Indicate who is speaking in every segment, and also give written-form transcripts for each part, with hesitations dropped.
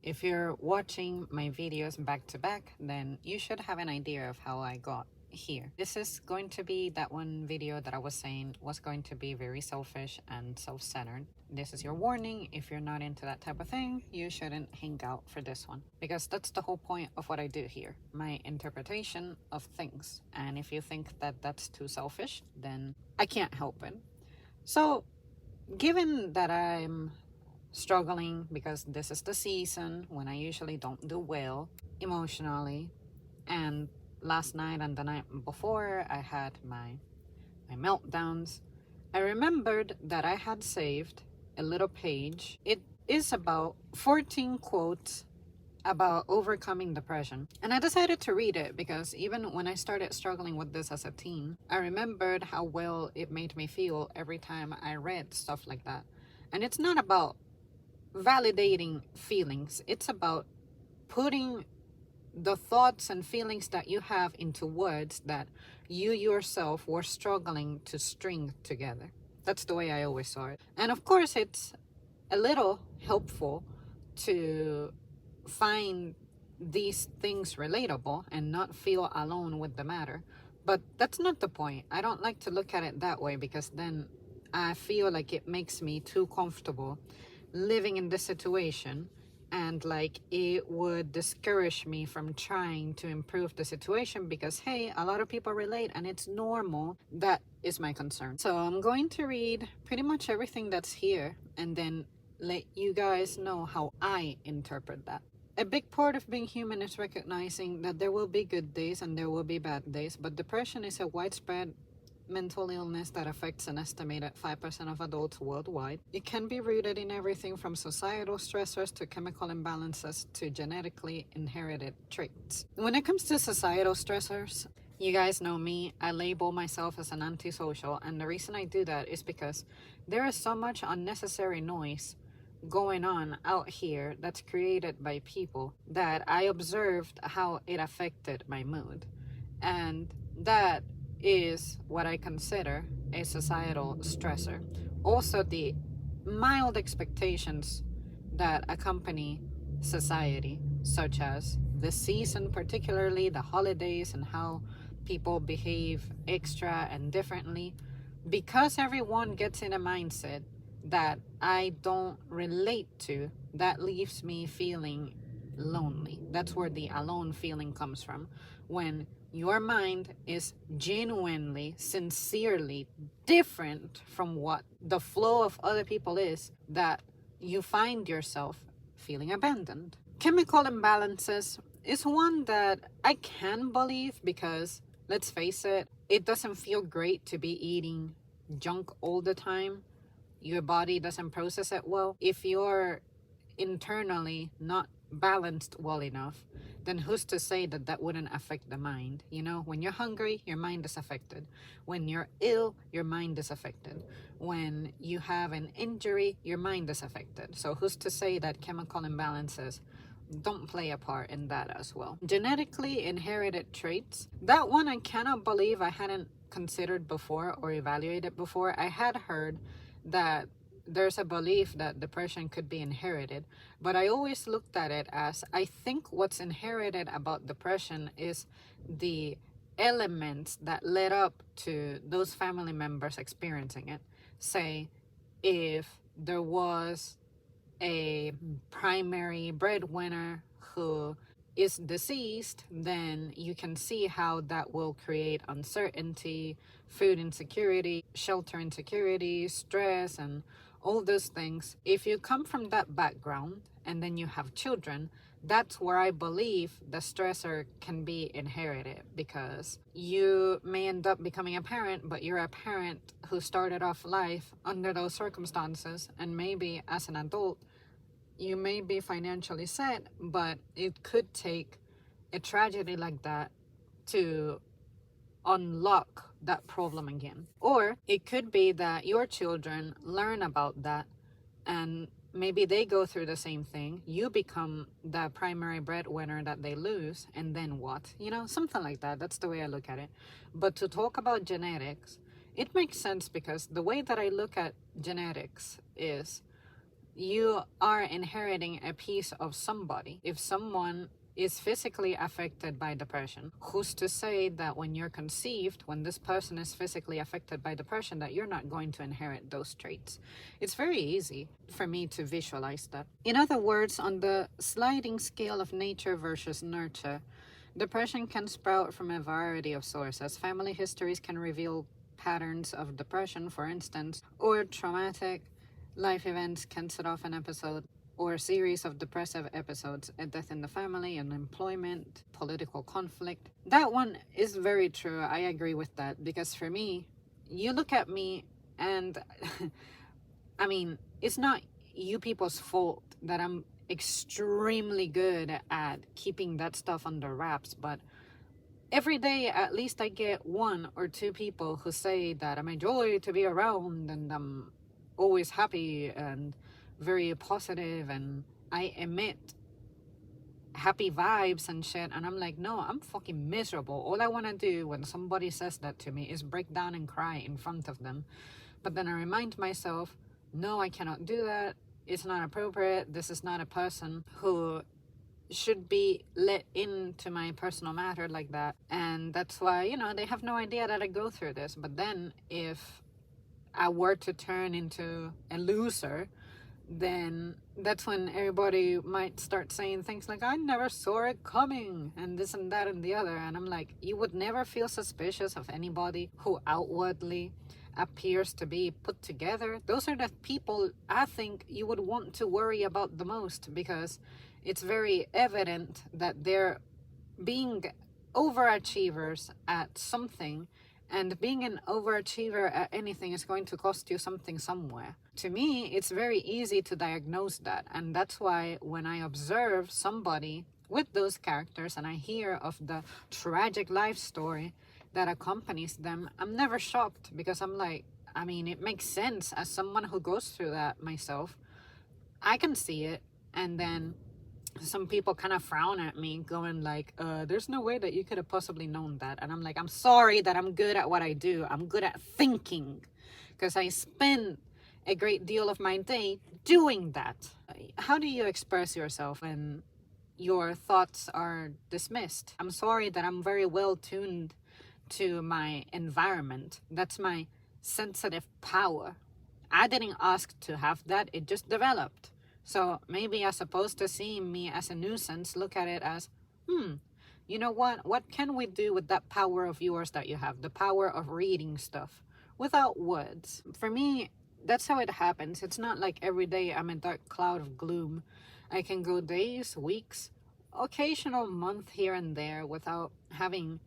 Speaker 1: If you're watching my videos back to back, then you should have an idea of how I got here. This is going to be that one video that I was saying was going to be very selfish and self-centered. This is your warning. If you're not into that type of thing, you shouldn't hang out for this one, because that's the whole point of what I do here, my interpretation of things. And if you think that that's too selfish, then I can't help it. So given that I'm struggling, because this is the season when I usually don't do well emotionally, and last night and the night before I had my meltdowns, I remembered that I had saved a little page. It is about 14 quotes about overcoming depression, and I decided to read it because even when I started struggling with this as a teen, I remembered how well it made me feel every time I read stuff like that. And it's not about validating feelings, it's about putting the thoughts and feelings that you have into words that you yourself were struggling to string together. That's the way I always saw it. And of course, it's a little helpful to find these things relatable and not feel alone with the matter. But that's not the point. I don't like to look at it that way, because then I feel like it makes me too comfortable living in this situation, and like it would discourage me from trying to improve the situation, because hey, a lot of people relate and it's normal. That is my concern. So I'm going to read pretty much everything that's here and then let you guys know how I interpret that. A big part of being human is recognizing that there will be good days and there will be bad days, but depression is a widespread mental illness that affects an estimated 5% of adults worldwide. It can be rooted in everything from societal stressors to chemical imbalances to genetically inherited traits. When it comes to societal stressors, you guys know me, I label myself as an antisocial, and the reason I do that is because there is so much unnecessary noise going on out here that's created by people that I observed how it affected my mood. And that is what I consider a societal stressor. Also, the mild expectations that accompany society, such as the season, particularly the holidays, and how people behave extra and differently, because everyone gets in a mindset that I don't relate to, that leaves me feeling lonely. That's where the alone feeling comes from. When your mind is genuinely, sincerely different from what the flow of other people is, that you find yourself feeling abandoned. Chemical imbalances is one that I can believe, because let's face it, it doesn't feel great to be eating junk all the time. Your body doesn't process it well. If you're internally not balanced well enough, then who's to say that that wouldn't affect the mind? You know, when you're hungry, your mind is affected. When you're ill, your mind is affected. When you have an injury, your mind is affected. So who's to say that chemical imbalances don't play a part in that as well? Genetically inherited traits, that one I cannot believe I hadn't considered before or evaluated before. I had heard that there's a belief that depression could be inherited, but I always looked at it as, I think what's inherited about depression is the elements that led up to those family members experiencing it. Say, if there was a primary breadwinner who is deceased, then you can see how that will create uncertainty, food insecurity, shelter insecurity, stress, and all those things. If you come from that background and then you have children, that's where I believe the stressor can be inherited, because you may end up becoming a parent, but you're a parent who started off life under those circumstances, and maybe as an adult you may be financially set, but it could take a tragedy like that to unlock that problem again. Or it could be that your children learn about that and maybe they go through the same thing. You become the primary breadwinner that they lose, and then what? You know, something like that. That's the way I look at it. But to talk about genetics, it makes sense, because the way that I look at genetics is, you are inheriting a piece of somebody. If someone is physically affected by depression, who's to say that when you're conceived, when this person is physically affected by depression, that you're not going to inherit those traits? It's very easy for me to visualize that. In other words, on the sliding scale of nature versus nurture, depression can sprout from a variety of sources. Family histories can reveal patterns of depression, for instance, or traumatic life events can set off an episode or a series of depressive episodes, a death in the family, unemployment, political conflict. That one is very true. I agree with that, because for me, you look at me and I mean, it's not you people's fault that I'm extremely good at keeping that stuff under wraps, but every day at least I get one or two people who say that I'm a joy to be around and I'm always happy and very positive and I emit happy vibes and shit. And I'm like, no, I'm fucking miserable. All I want to do when somebody says that to me is break down and cry in front of them. But then I remind myself, no, I cannot do that. It's not appropriate. This is not a person who should be let into my personal matter like that. And that's why, you know, they have no idea that I go through this. But then if I were to turn into a loser, then that's when everybody might start saying things like, I never saw it coming, and this and that and the other. And I'm like, you would never feel suspicious of anybody who outwardly appears to be put together. Those are the people I think you would want to worry about the most, because it's very evident that they're being overachievers at something, and being an overachiever at anything is going to cost you something somewhere. To me, it's very easy to diagnose that. And that's why when I observe somebody with those characters and I hear of the tragic life story that accompanies them, I'm never shocked, because I'm like, I mean, it makes sense. As someone who goes through that myself, I can see it. And then some people kind of frown at me going like, there's no way that you could have possibly known that. And I'm like, I'm sorry that I'm good at what I do. I'm good at thinking, because I spend a great deal of my day doing that. How do you express yourself when your thoughts are dismissed? I'm sorry that I'm very well tuned to my environment. That's my sensitive power. I didn't ask to have that. It just developed. So maybe as opposed to seeing me as a nuisance, look at it as, you know what? What can we do with that power of yours that you have? The power of reading stuff without words. For me, that's how it happens. It's not like every day I'm a dark cloud of gloom. I can go days, weeks, occasional month here and there without having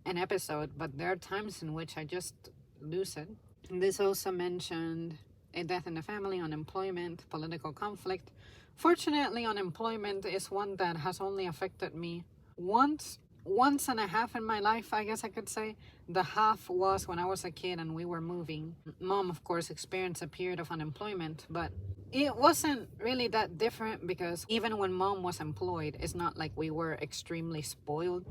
Speaker 1: an episode, but there are times in which I just lose it. This also mentioned a death in the family, unemployment, political conflict. Fortunately, unemployment is one that has only affected me once and a half in my life, I guess I could say. The half was when I was a kid and we were moving. Mom, of course, experienced a period of unemployment, but it wasn't really that different, because even when mom was employed, it's not like we were extremely spoiled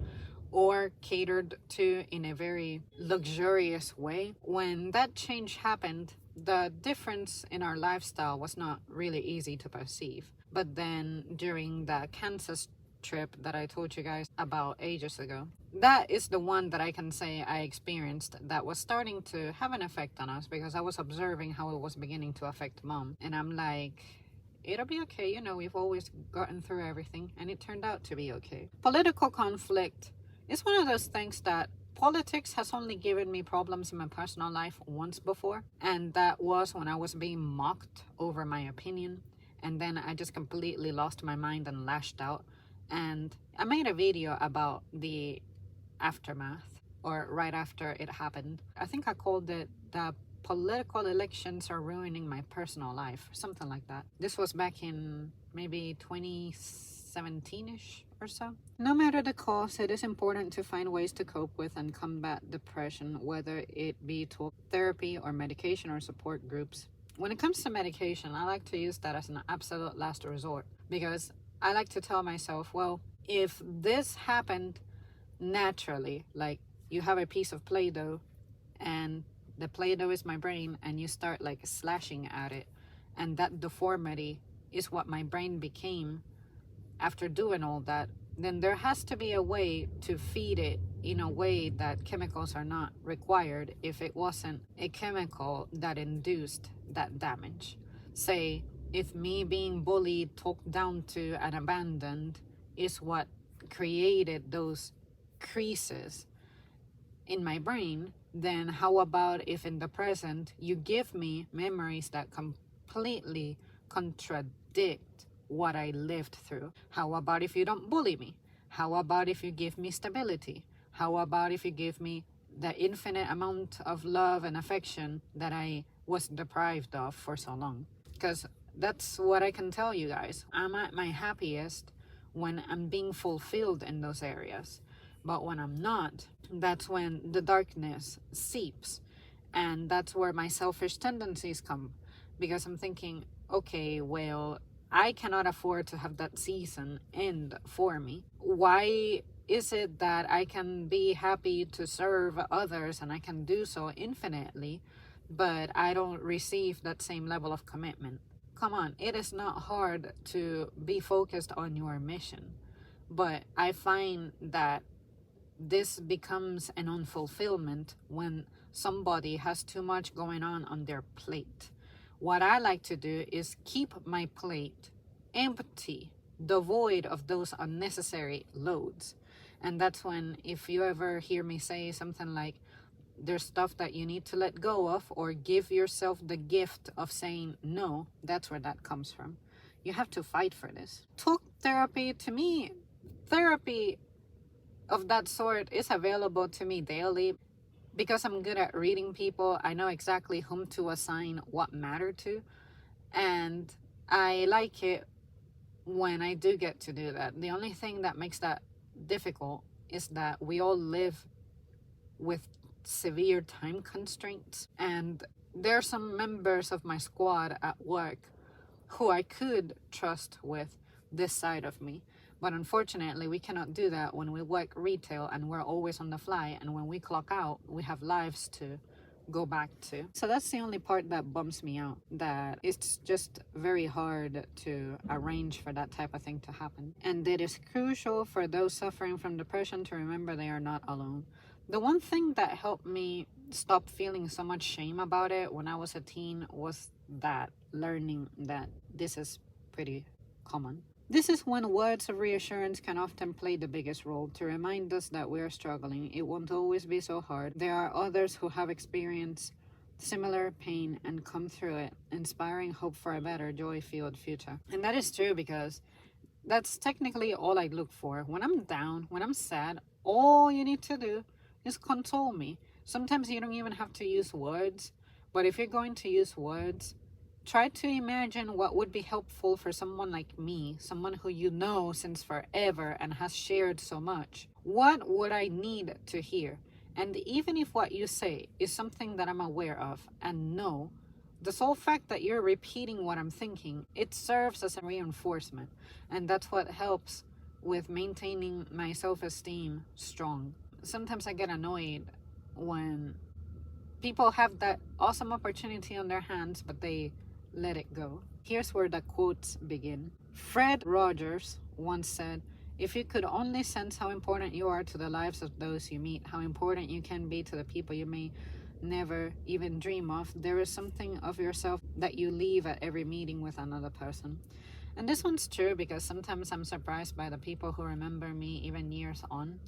Speaker 1: or catered to in a very luxurious way. When that change happened, the difference in our lifestyle was not really easy to perceive. But then during the Kansas trip that I told you guys about ages ago, that is the one that I can say I experienced that was starting to have an effect on us, because I was observing how it was beginning to affect mom. And I'm like, it'll be okay, you know, we've always gotten through everything. And it turned out to be okay. Political conflict is one of those things that politics has only given me problems in my personal life once before, and that was when I was being mocked over my opinion, and then I just completely lost my mind and lashed out. And I made a video about the aftermath, or right after it happened. I think I called it the political elections are ruining my personal life, something like that. This was back in maybe 2017-ish or so. No matter the cause, it is important to find ways to cope with and combat depression, whether it be talk therapy or medication or support groups. When it comes to medication, I like to use that as an absolute last resort, because I like to tell myself, well, if this happened naturally, like you have a piece of Play-Doh and the Play-Doh is my brain, and you start like slashing at it and that deformity is what my brain became after doing all that, then there has to be a way to feed it in a way that chemicals are not required if it wasn't a chemical that induced that damage. Say, if me being bullied, talked down to, and abandoned is what created those creases in my brain, then how about if in the present you give me memories that completely contradict what I lived through? How about if you don't bully me? How about if you give me stability? How about if you give me the infinite amount of love and affection that I was deprived of for so long? Because that's what I can tell you guys. I'm at my happiest when I'm being fulfilled in those areas. But when I'm not, that's when the darkness seeps. And that's where my selfish tendencies come. Because I'm thinking, okay, well, I cannot afford to have that season end for me. Why is it that I can be happy to serve others and I can do so infinitely, but I don't receive that same level of commitment? Come on, it is not hard to be focused on your mission. But I find that this becomes an unfulfillment when somebody has too much going on their plate. What I like to do is keep my plate empty, devoid of those unnecessary loads. And that's when, if you ever hear me say something like, there's stuff that you need to let go of, or give yourself the gift of saying no, that's where that comes from. You have to fight for this. Talk therapy, to me, therapy of that sort is available to me daily. Because I'm good at reading people, I know exactly whom to assign what matter to. And I like it when I do get to do that. The only thing that makes that difficult is that we all live with severe time constraints. And there are some members of my squad at work who I could trust with this side of me. But unfortunately, we cannot do that when we work retail and we're always on the fly. And when we clock out, we have lives to go back to. So that's the only part that bums me out, that it's just very hard to arrange for that type of thing to happen. And it is crucial for those suffering from depression to remember they are not alone. The one thing that helped me stop feeling so much shame about it when I was a teen was that learning that this is pretty common. This is when words of reassurance can often play the biggest role, to remind us that we are struggling. It won't always be so hard. There are others who have experienced similar pain and come through it, inspiring hope for a better, joy-filled future. And that is true, because that's technically all I look for. When I'm down, when I'm sad, all you need to do is console me. Sometimes you don't even have to use words, but if you're going to use words, try to imagine what would be helpful for someone like me, someone who you know since forever and has shared so much. What would I need to hear? And even if what you say is something that I'm aware of and know, the sole fact that you're repeating what I'm thinking, it serves as a reinforcement. And that's what helps with maintaining my self-esteem strong. Sometimes I get annoyed when people have that awesome opportunity on their hands, but they let it go. Here's where the quotes begin. Fred Rogers once said, "If you could only sense how important you are to the lives of those you meet, how important you can be to the people you may never even dream of, there is something of yourself that you leave at every meeting with another person." And this one's true, because sometimes I'm surprised by the people who remember me even years on.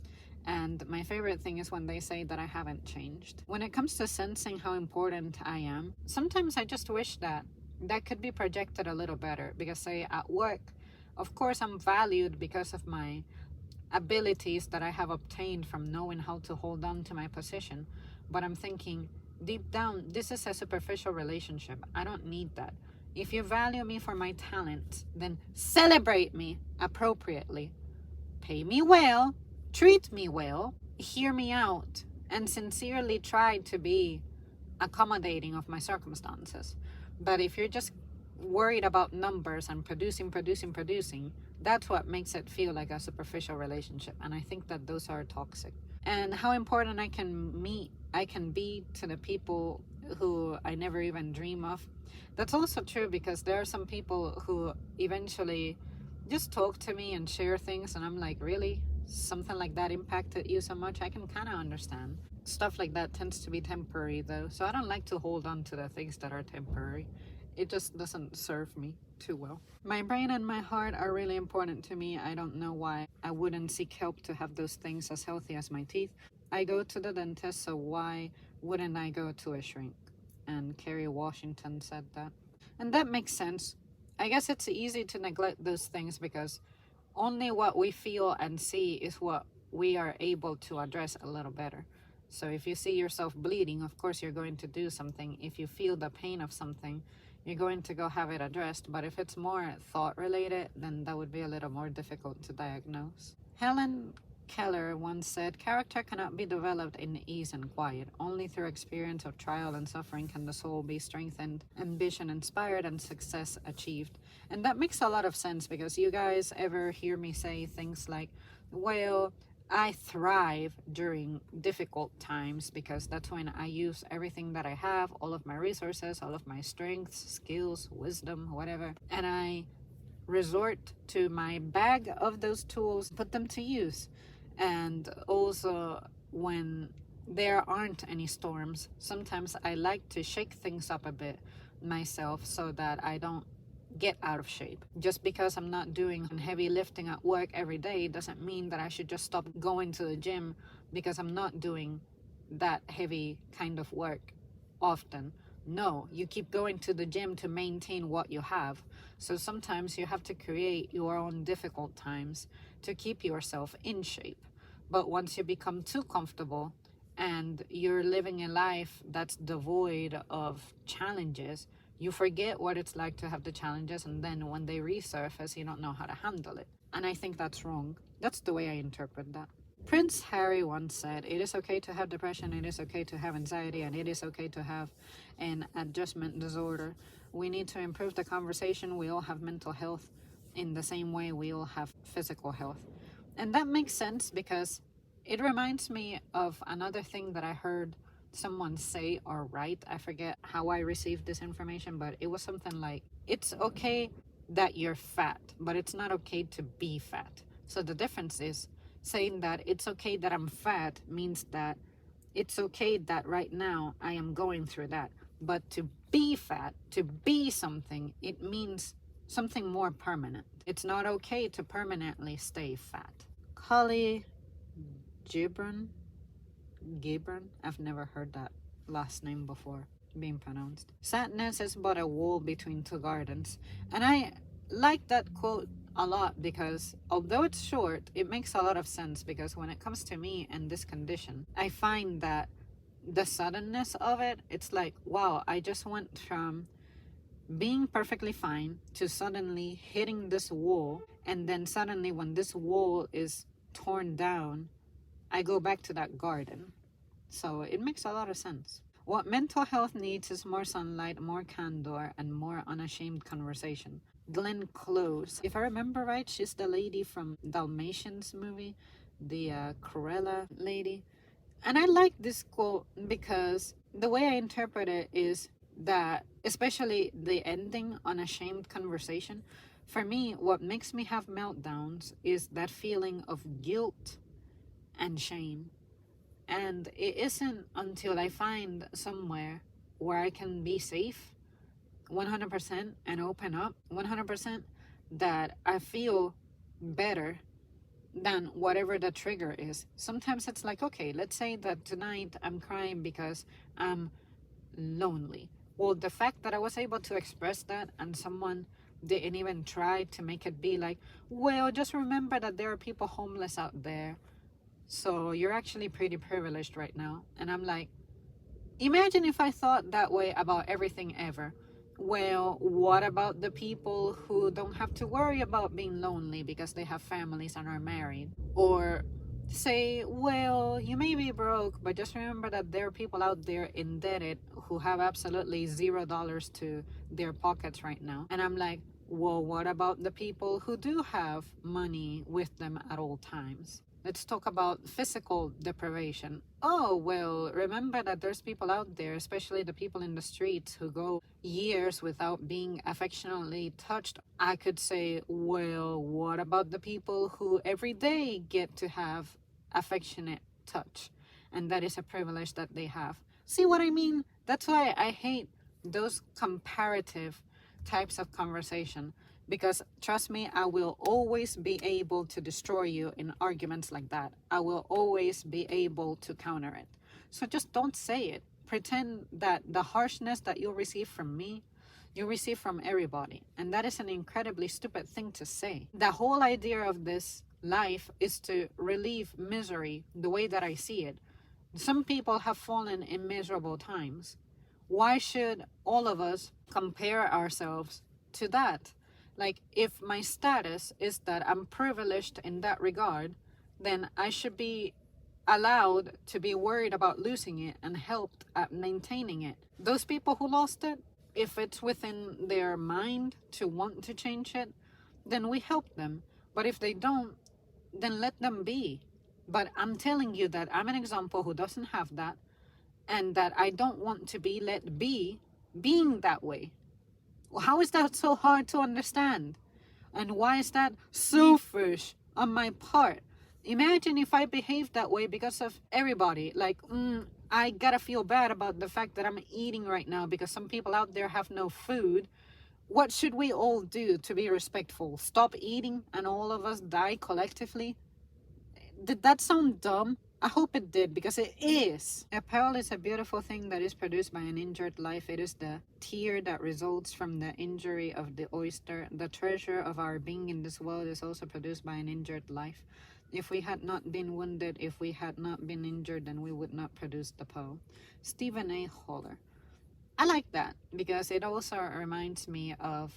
Speaker 1: And my favorite thing is when they say that I haven't changed. When it comes to sensing how important I am, sometimes I just wish that could be projected a little better. Because say at work, of course I'm valued because of my abilities that I have obtained from knowing how to hold on to my position. But I'm thinking, deep down, this is a superficial relationship. I don't need that. If you value me for my talent, then celebrate me appropriately. Pay me well, treat me well, hear me out, and sincerely try to be accommodating of my circumstances. But if you're just worried about numbers and producing, that's what makes it feel like a superficial relationship. And I think that those are toxic. and how important I can be to the people who I never even dream of. That's also true because there are some people who eventually just talk to me and share things, and I'm like, really? Something like that impacted you so much? I can kind of understand. Stuff like that tends to be temporary though, so I don't like to hold on to the things that are temporary. It just doesn't serve me too well. My brain and my heart are really important to me. I don't know why I wouldn't seek help to have those things as healthy as my teeth. I go to the dentist, so why wouldn't I go to a shrink? And Kerry Washington said that. And that makes sense. I guess it's easy to neglect those things because only what we feel and see is what we are able to address a little better. So if you see yourself bleeding, of course you're going to do something. If you feel the pain of something, you're going to go have it addressed. But if it's more thought related, then that would be a little more difficult to diagnose. Helen Keller once said, character cannot be developed in ease and quiet. Only through experience of trial and suffering can the soul be strengthened, ambition inspired, and success achieved. And that makes a lot of sense because you guys ever hear me say things like, well, I thrive during difficult times because that's when I use everything that I have, all of my resources, all of my strengths, skills, wisdom, whatever, and I resort to my bag of those tools, put them to use. And also when there aren't any storms, sometimes I like to shake things up a bit myself so that I don't get out of shape. Just because I'm not doing heavy lifting at work every day doesn't mean that I should just stop going to the gym because I'm not doing that heavy kind of work often. No, you keep going to the gym to maintain what you have. So sometimes you have to create your own difficult times to keep yourself in shape. But once you become too comfortable and you're living a life that's devoid of challenges, you forget what it's like to have the challenges, and then when they resurface, you don't know how to handle it. And I think that's wrong. That's the way I interpret that. Prince Harry once said, it is okay to have depression, it is okay to have anxiety, and it is okay to have an adjustment disorder. We need to improve the conversation. We all have mental health in the same way we all have physical health. And that makes sense because it reminds me of another thing that I heard someone say or write. I forget how I received this information, but it was something like, it's okay that you're fat, but it's not okay to be fat. So the difference is saying that it's okay that I'm fat means that it's okay that right now I am going through that. But to be fat, to be something, it means something more permanent. It's not okay to permanently stay fat. Kali Gibran, I've never heard that last name before being pronounced. Sadness is but a wall between two gardens. And I like that quote a lot because although it's short, it makes a lot of sense because when it comes to me and this condition, I find that the suddenness of it, it's like, wow, I just went from being perfectly fine to suddenly hitting this wall, and then suddenly when this wall is torn down, I go back to that garden. So it makes a lot of sense. What mental health needs is more sunlight, more candor, and more unashamed conversation. Glenn Close, if I remember right, she's the lady from Dalmatians movie, the Cruella lady. And I like this quote because the way I interpret it is that, especially the ending, unashamed conversation, for me, what makes me have meltdowns is that feeling of guilt and shame. And it isn't until I find somewhere where I can be safe 100% and open up 100% that I feel better than whatever the trigger is. Sometimes it's like, okay, let's say that tonight I'm crying because I'm lonely. Well, the fact that I was able to express that and someone didn't even try to make it be like, well, just remember that there are people homeless out there, so you're actually pretty privileged right now. And I'm like, imagine if I thought that way about everything ever. Well, what about the people who don't have to worry about being lonely because they have families and are married? Or say, well, you may be broke, but just remember that there are people out there indebted who have absolutely $0 to their pockets right now. And I'm like, well, what about the people who do have money with them at all times? Let's talk about physical deprivation. Oh, well, remember that there's people out there, especially the people in the streets, who go years without being affectionately touched. I could say, well, what about the people who every day get to have affectionate touch? And that is a privilege that they have. See what I mean? That's why I hate those comparative types of conversation, because trust me, I will always be able to destroy you in arguments like that. I will always be able to counter it. So just don't say it. Pretend that the harshness that you'll receive from me, you receive from everybody. And that is an incredibly stupid thing to say. The whole idea of this life is to relieve misery the way that I see it. Some people have fallen in miserable times. Why should all of us compare ourselves to that? Like, if my status is that I'm privileged in that regard, then I should be allowed to be worried about losing it and helped at maintaining it. Those people who lost it, if it's within their mind to want to change it, then we help them. But if they don't, then let them be. But I'm telling you that I'm an example who doesn't have that, and that I don't want to be let be being that way. How is that so hard to understand? And why is that selfish on my part? Imagine if I behaved that way because of everybody. Like, I gotta feel bad about the fact that I'm eating right now because some people out there have no food. What should we all do to be respectful? Stop eating and all of us die collectively? Did that sound dumb? I hope it did, because it is. A pearl is a beautiful thing that is produced by an injured life. It is the tear that results from the injury of the oyster. The treasure of our being in this world is also produced by an injured life. If we had not been wounded, if we had not been injured, then we would not produce the pearl. Stephen A. Holler. I like that because it also reminds me of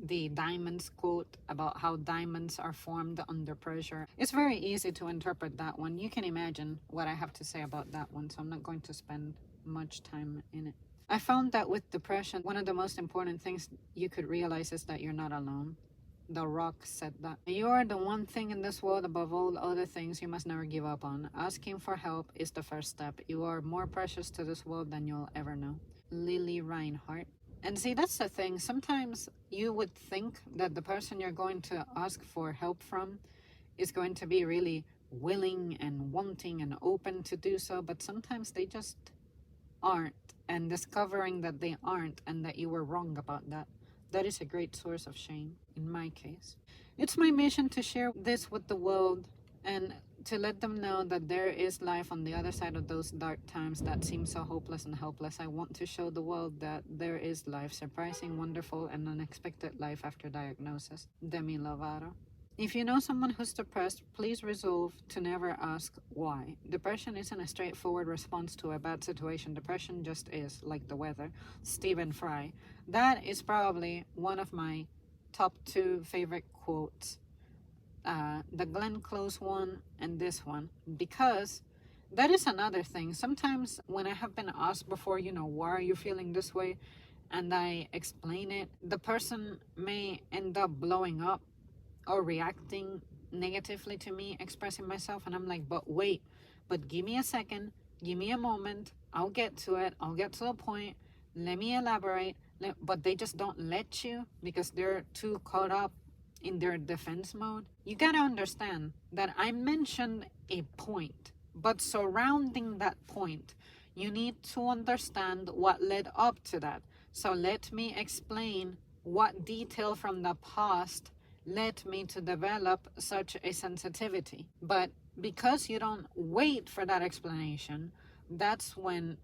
Speaker 1: the diamonds quote about how diamonds are formed under pressure. It's very easy to interpret that one. You can imagine what I have to say about that one, so I'm not going to spend much time in it. I found that with depression, one of the most important things you could realize is that you're not alone. The Rock said that. You are the one thing in this world above all other things you must never give up on. Asking for help is the first step. You are more precious to this world than you'll ever know. Lily Reinhardt. And see, that's the thing. Sometimes you would think that the person you're going to ask for help from is going to be really willing and wanting and open to do so, but sometimes they just aren't. And discovering that they aren't and that you were wrong about that, that is a great source of shame in my case. It's my mission to share this with the world and to let them know that there is life on the other side of those dark times that seem so hopeless and helpless. I want to show the world that there is life, surprising, wonderful, and unexpected life after diagnosis. Demi Lovato. If you know someone who's depressed, please resolve to never ask why. Depression isn't a straightforward response to a bad situation. Depression just is, like the weather. Stephen Fry. That is probably one of my top 2 favorite quotes. The Glenn Close one and this one, because that is another thing. Sometimes when I have been asked before, why are you feeling this way, and I explain it, the person may end up blowing up or reacting negatively to me expressing myself, and I'm like, but wait, but give me a second, give me a moment, I'll get to it, I'll get to the point, let me elaborate. But they just don't let you because they're too caught up in their defense mode. You gotta understand that I mentioned a point, but surrounding that point, you need to understand what led up to that. So let me explain what detail from the past led me to develop such a sensitivity. But because you don't wait for that explanation, that's when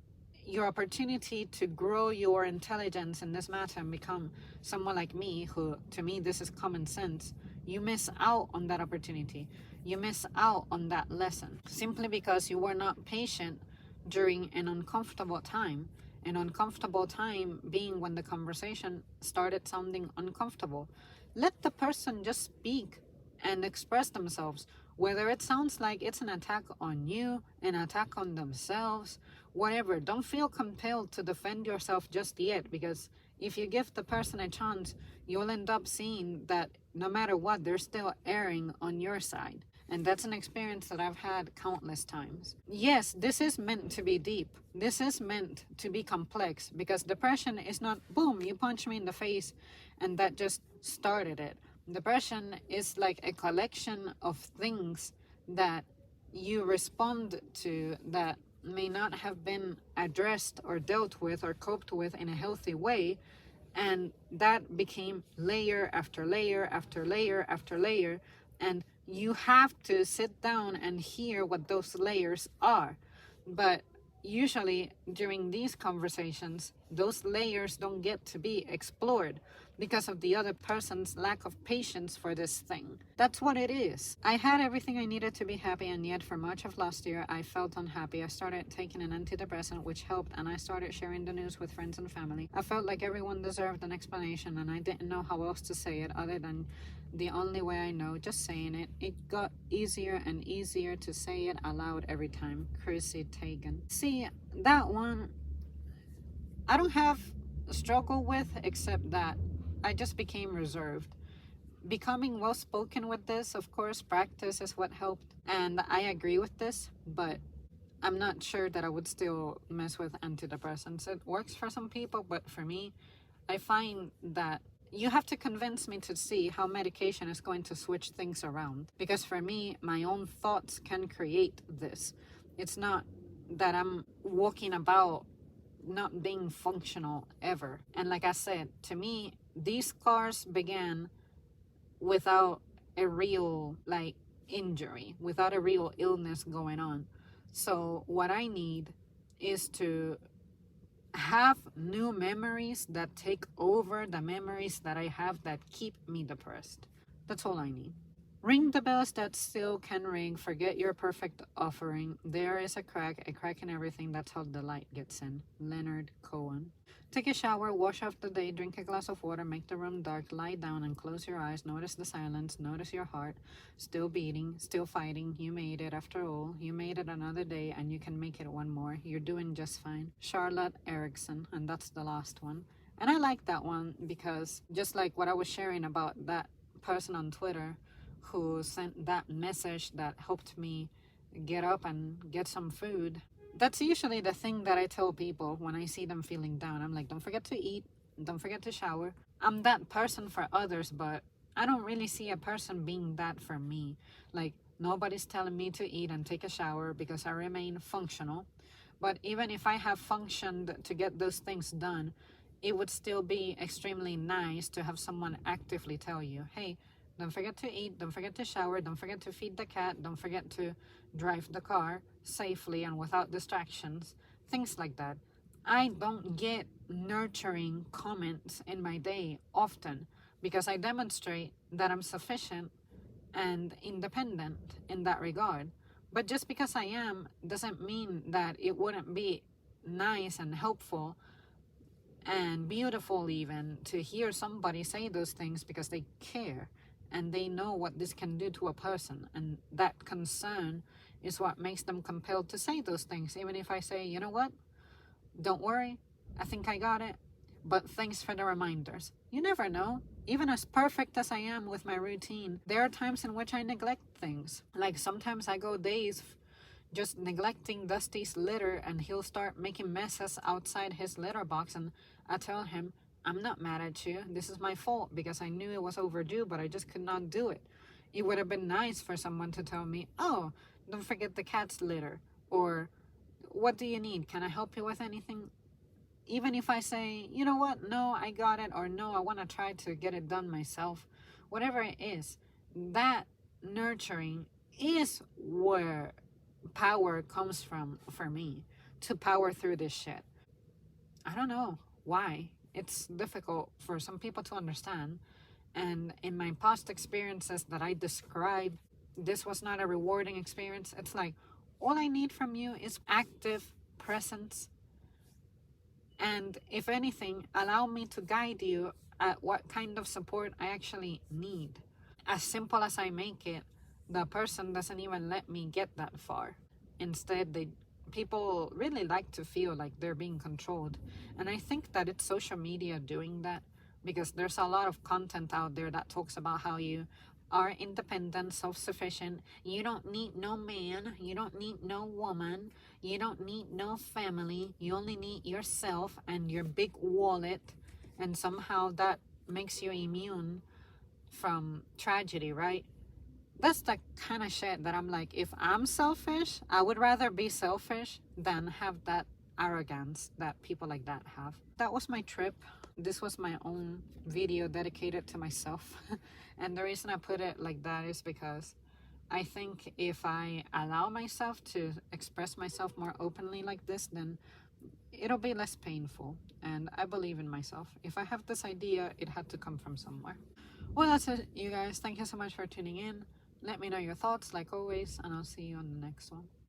Speaker 1: your opportunity to grow your intelligence in this matter and become someone like me, who, to me, this is common sense, you miss out on that opportunity. You miss out on that lesson simply because you were not patient during an uncomfortable time. An uncomfortable time being when the conversation started sounding uncomfortable. Let the person just speak and express themselves, whether it sounds like it's an attack on you, an attack on themselves, whatever. Don't feel compelled to defend yourself just yet, because if you give the person a chance, you'll end up seeing that no matter what, they're still erring on your side. And that's an experience that I've had countless times. Yes, this is meant to be deep. This is meant to be complex, because depression is not, boom, you punch me in the face and that just started it. Depression is like a collection of things that you respond to that may not have been addressed or dealt with or coped with in a healthy way. And that became layer after layer after layer after layer. And you have to sit down and hear what those layers are. But usually during these conversations, those layers don't get to be explored because of the other person's lack of patience for this thing. That's what it is. I had everything I needed to be happy, and yet for much of last year I felt unhappy. I started taking an antidepressant, which helped, and I started sharing the news with friends and family. I felt like everyone deserved an explanation, and I didn't know how else to say it other than the only way I know, just saying it. It got easier and easier to say it aloud every time. Chrissy Teigen. See, that one I don't have a struggle with, except that I just became reserved. Becoming well spoken with this, of course, practice is what helped, and I agree with this, but I'm not sure that I would still mess with antidepressants. It works for some people, but for me, I find that you have to convince me to see how medication is going to switch things around. Because for me, my own thoughts can create this. It's not that I'm walking about not being functional ever. And like I said, to me, these scars began without a real injury, without a real illness going on. So what I need is to have new memories that take over the memories that I have that keep me depressed. That's all I need. Ring the bells that still can ring. Forget your perfect offering. There is a crack in everything. That's how the light gets in. Leonard Cohen. Take a shower, wash off the day, drink a glass of water, make the room dark, lie down and close your eyes. Notice the silence, notice your heart. Still beating, still fighting. You made it after all. You made it another day, and you can make it one more. You're doing just fine. Charlotte Erickson, and that's the last one. And I like that one because just like what I was sharing about that person on Twitter who sent that message that helped me get up and get some food. That's usually the thing that I tell people when I see them feeling down. I'm like, don't forget to eat, don't forget to shower. I'm that person for others, but I don't really see a person being that for me. Like, nobody's telling me to eat and take a shower because I remain functional. But even if I have functioned to get those things done, it would still be extremely nice to have someone actively tell you, hey, don't forget to eat, don't forget to shower, don't forget to feed the cat, don't forget to drive the car safely and without distractions, things like that. I don't get nurturing comments in my day often because I demonstrate that I'm sufficient and independent in that regard. But just because I am doesn't mean that it wouldn't be nice and helpful and beautiful even to hear somebody say those things because they care and they know what this can do to a person, and that concern is what makes them compelled to say those things. Even if I say, you know what, don't worry, I think I got it, but thanks for the reminders. You never know. Even as perfect as I am with my routine, there are times in which I neglect things. Like sometimes I go days just neglecting Dusty's litter, and he'll start making messes outside his litter box, and I tell him, I'm not mad at you. This is my fault because I knew it was overdue, but I just could not do it. It would have been nice for someone to tell me, oh, don't forget the cat's litter, or what do you need? Can I help you with anything? Even if I say, you know what, no, I got it, or no, I want to try to get it done myself, whatever it is, that nurturing is where power comes from for me, to power through this shit. I don't know why. It's difficult for some people to understand. And in my past experiences that I described, this was not a rewarding experience. It's like, all I need from you is active presence. And if anything, allow me to guide you at what kind of support I actually need. As simple as I make it, the person doesn't even let me get that far. Instead, people really like to feel like they're being controlled. And I think that it's social media doing that, because there's a lot of content out there that talks about how you are independent, self-sufficient. You don't need no man, you don't need no woman, you don't need no family. You only need yourself and your big wallet, and somehow that makes you immune from tragedy, right? That's the kind of shit that I'm like, if I'm selfish, I would rather be selfish than have that arrogance that people like that have. That was my trip. This was my own video dedicated to myself. And the reason I put it like that is because I think if I allow myself to express myself more openly like this, then it'll be less painful. And I believe in myself. If I have this idea, it had to come from somewhere. Well, that's it, you guys. Thank you so much for tuning in. Let me know your thoughts, like always, and I'll see you on the next one.